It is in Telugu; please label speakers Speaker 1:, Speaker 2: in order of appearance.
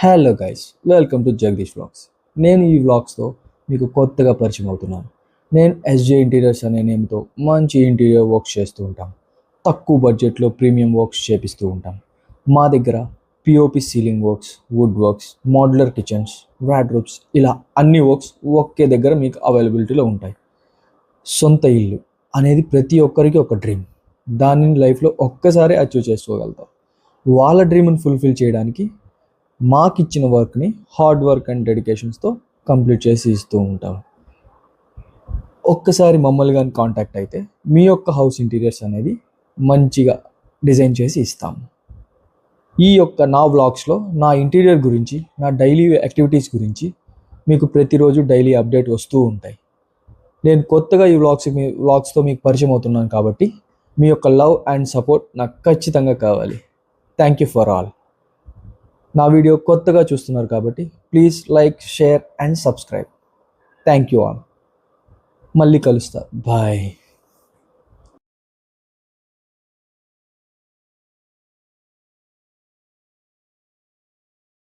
Speaker 1: Hello guys, welcome to Jagadish vlogs. నేను ఈ వ్లాగ్స్తో మీకు కొత్తగా పరిచయం అవుతున్నాను. నేను ఎస్జే ఇంటీరియర్స్ అనే నేమ్తో మంచి ఇంటీరియర్ వర్క్స్ చేస్తూ ఉంటాం. తక్కువ బడ్జెట్లో ప్రీమియం వర్క్స్ చేపిస్తూ ఉంటాం. మా దగ్గర POP ceiling works, wood works, modular kitchens, wardrobes ఇలా అన్ని వర్క్స్ ఒకే దగ్గర మీకు అవైలబిలిటీలో ఉంటాయి. సొంత ఇల్లు అనేది ప్రతి ఒక్కరికి ఒక డ్రీమ్. దానిని లైఫ్లో ఒక్కసారి అచీవ్ చేసుకోగలుగుతాం. వాళ్ళ డ్రీమ్ని ఫుల్ఫిల్ చేయడానికి మాకిచ్చిన వర్క్ని హార్డ్ వర్క్ అండ్ డెడికేషన్స్తో కంప్లీట్ చేసి ఇస్తూ ఉంటాం. ఒక్కసారి మమ్మల్ని కానీ కాంటాక్ట్ అయితే మీ యొక్క హౌస్ ఇంటీరియర్స్ అనేది మంచిగా డిజైన్ చేసి ఇస్తాము. ఈ యొక్క నా వ్లాగ్స్లో నా ఇంటీరియర్ గురించి, నా డైలీ యాక్టివిటీస్ గురించి మీకు ప్రతిరోజు డైలీ అప్డేట్ వస్తూ ఉంటాయి. నేను కొత్తగా ఈ వ్లాగ్స్తో మీకు పరిచయం అవుతున్నాను కాబట్టి మీ యొక్క లవ్ అండ్ సపోర్ట్ నాకు ఖచ్చితంగా కావాలి. Thank you for all. నా వీడియో కొత్తగా చూస్తున్నారు కాబట్టి please like, share and subscribe. Thank you all. మళ్ళీ కలుస్తా. బాయ్.